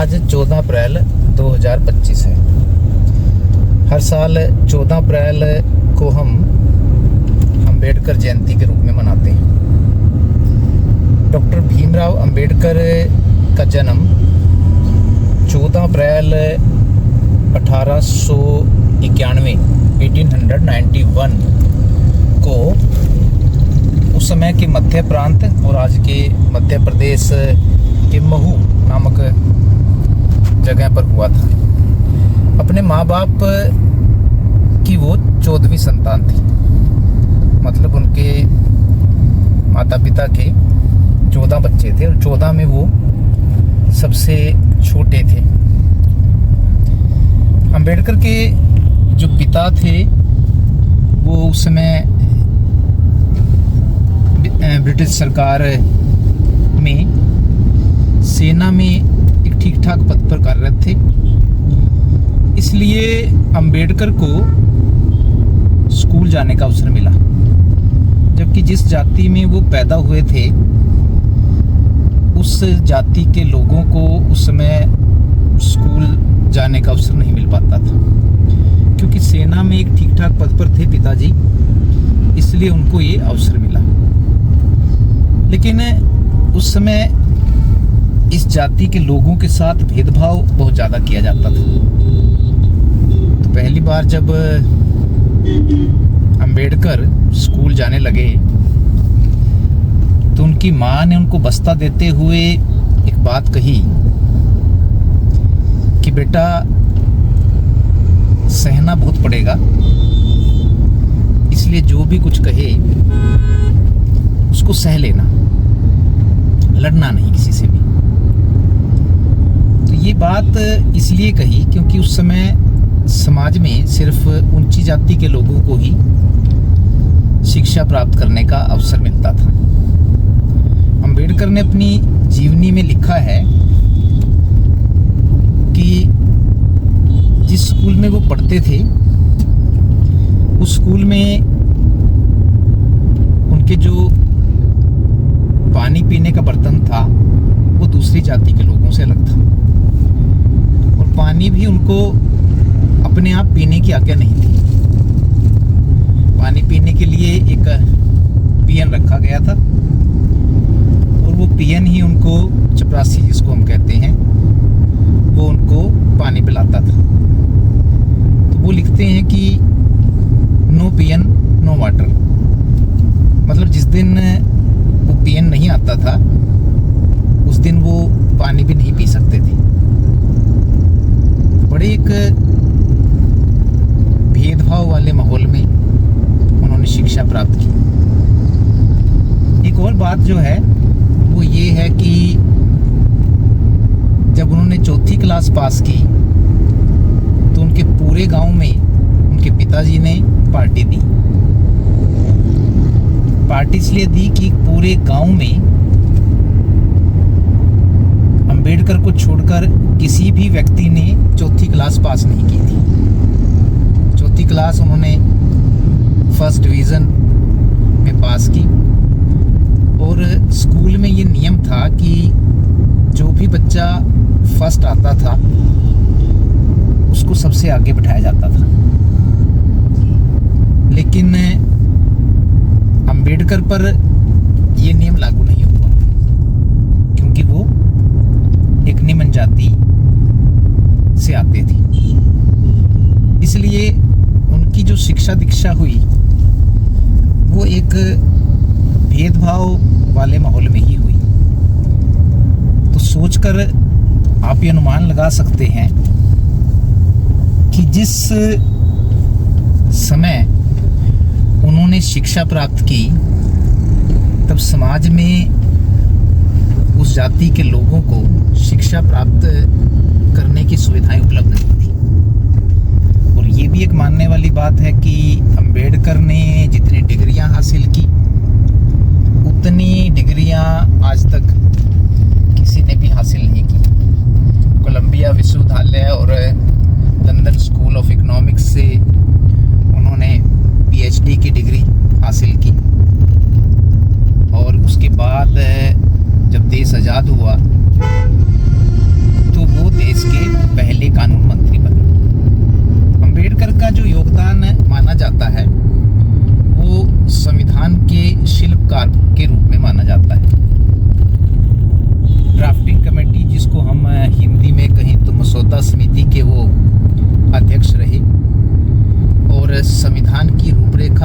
आज 14 अप्रैल 2025 है। हर साल 14 अप्रैल को हम अंबेडकर जयंती के रूप में मनाते हैं। डॉक्टर भीमराव अंबेडकर का जन्म 14 अप्रैल 1891 को उस समय के मध्य प्रांत और आज के मध्य प्रदेश के महू नामक जगह पर हुआ था। अपने माँ बाप की वो 14वीं संतान थी, मतलब उनके माता पिता के 14 बच्चे थे और 14 में वो सबसे छोटे थे। अंबेडकर के जो पिता थे वो उस समय ब्रिटिश सरकार में सेना में एक ठीक ठाक पद पर कार्यरत थे, इसलिए अंबेडकर को स्कूल जाने का अवसर मिला। जबकि जिस जाति में वो पैदा हुए थे उस जाति के लोगों को उस समय स्कूल जाने का अवसर नहीं मिल पाता था, क्योंकि सेना में एक ठीक ठाक पद पर थे पिताजी, इसलिए उनको ये अवसर मिला। लेकिन उस समय इस जाति के लोगों के साथ भेदभाव बहुत ज़्यादा किया जाता था। तो पहली बार जब अंबेडकर स्कूल जाने लगे तो उनकी माँ ने उनको बस्ता देते हुए एक बात कही कि बेटा सहना बहुत पड़ेगा, इसलिए जो भी कुछ कहे उसको सह लेना, लड़ना नहीं किसी से भी। तो ये बात इसलिए कही क्योंकि उस समय समाज में सिर्फ ऊंची जाति के लोगों को ही शिक्षा प्राप्त करने का अवसर मिलता था। अंबेडकर ने अपनी जीवनी में लिखा है कि जिस स्कूल में वो पढ़ते थे उस स्कूल में उनके जो पानी पीने का बर्तन था वो दूसरी जाति के लोगों से अलग था, और पानी भी उनको अपने आप पीने की आज्ञा नहीं थी। पानी पीने के लिए एक पियन रखा गया था और वो पियन ही उनको, चपरासी जिसको हम कहते हैं, वो उनको पानी पिलाता था। तो वो लिखते हैं कि नो पियन नो वाटर, मतलब जिस दिन वो पियन नहीं आता था उस दिन वो पानी भी नहीं पी सकते थे। बड़े एक भेदभाव वाले माहौल में उन्होंने शिक्षा प्राप्त की। एक और बात जो है वो ये है कि जब उन्होंने 4थी क्लास पास की तो उनके पूरे गांव में उनके पिताजी ने पार्टी दी। पार्टी इसलिए दी कि पूरे गांव में अंबेडकर को छोड़कर किसी भी व्यक्ति ने 4थी क्लास पास नहीं की थी। 4थी क्लास उन्होंने फर्स्ट डिवीज़न में पास की, और स्कूल में ये नियम था कि जो भी बच्चा फर्स्ट आता था उसको सबसे आगे बिठाया जाता था। लेकिन अंबेडकर पर ये नियम लागू नहीं हुआ, क्योंकि वो एक निम्न जाति से आते थे। इसलिए उनकी जो शिक्षा दीक्षा हुई वो एक भेदभाव वाले माहौल में ही हुई। तो सोचकर आप ये अनुमान लगा सकते हैं कि जिस समय उन्होंने शिक्षा प्राप्त की तब समाज में उस जाति के लोगों को शिक्षा प्राप्त करने की सुविधाएं उपलब्ध नहीं थी। और ये भी एक मानने वाली बात है कि अंबेडकर ने जितनी डिग्रियां हासिल की उतनी डिग्रियां आज तक किसी ने भी हासिल नहीं की। कोलंबिया विश्वविद्यालय और लंदन स्कूल ऑफ इकोनॉमिक्स से उन्होंने पीएचडी की डिग्री हासिल की, और उसके बाद जब देश आज़ाद हुआ तो वो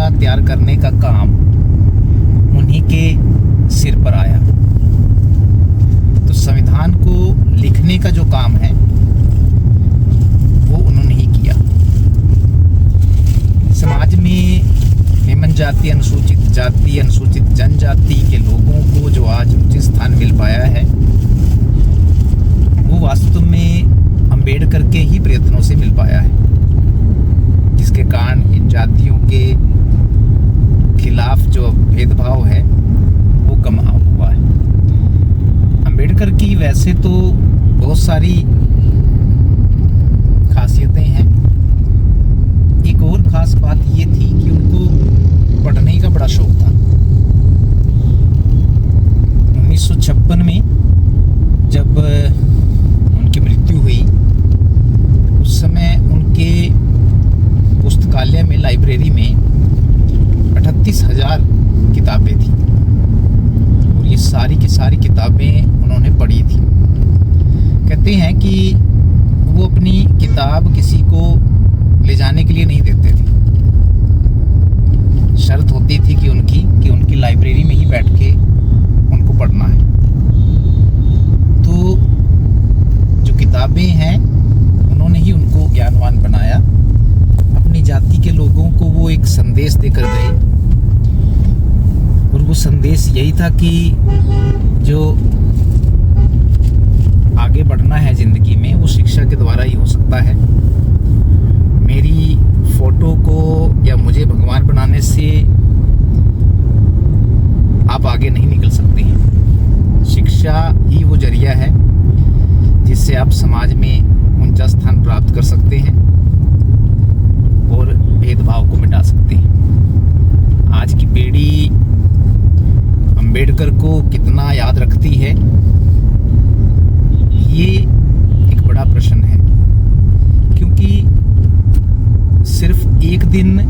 संविधा तैयार करने का काम उन्हीं के सिर पर आया। तो संविधान को लिखने का जो काम है वो उन्होंने ही किया। समाज में निम्न जाति, अनुसूचित जाति, अनुसूचित जनजाति के लोगों को जो आज उचित स्थान मिल पाया है वो वास्तव में अंबेडकर के ही प्रयत्नों से मिल पाया है, जिसके कारण इन जातियों के खिलाफ जो भेदभाव है वो कम हुआ है। अंबेडकर की वैसे तो बहुत सारी खासियतें हैं। एक और खास बात ये थी कि उनको पढ़ने का बड़ा शौक था। 1956 में जब उनकी मृत्यु हुई उस समय उनके पुस्तकालय में, लाइब्रेरी में 38,000 किताबें थी और ये सारी की सारी किताबें उन्होंने पढ़ी थी। कहते हैं कि वो अपनी किताब किसी को ले जाने के लिए नहीं देते थे। शर्त होती थी कि उनकी लाइब्रेरी में ही बैठ के उनको पढ़ना है। तो जो किताबें हैं उन्होंने ही उनको ज्ञानवान बनाया। अपनी जाति के लोगों को वो एक संदेश देकर गए और वो संदेश यही था कि जो आगे बढ़ना है ज़िंदगी में वो शिक्षा के द्वारा ही हो सकता है। मेरी फोटो को या मुझे भगवान बनाने से आप आगे नहीं निकल सकते हैं। शिक्षा ही वो जरिया है जिससे आप समाज में ऊंचा स्थान प्राप्त कर सकते हैं और भेदभाव को मिटा सकते हैं। आज की पीढ़ी अंबेडकर को कितना याद रखती है, ये एक बड़ा प्रश्न है, क्योंकि सिर्फ एक दिन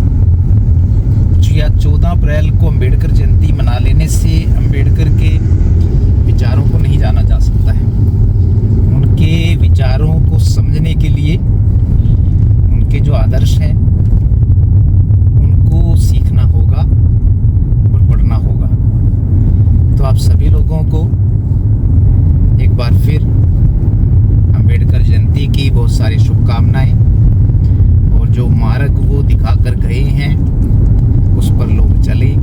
या 14 अप्रैल को अंबेडकर जयंती मना लेने से अंबेडकर के विचारों को नहीं जाना जा सकता है। उनके विचारों को समझने के लिए उनके जो आदर्श हैं उनको सीखना होगा और पढ़ना होगा। तो आप सभी लोगों को एक बार फिर अंबेडकर जयंती की बहुत सारी शुभकामनाएं। और जो मार्ग वो दिखाकर गए हैं उस पर लोग चलें,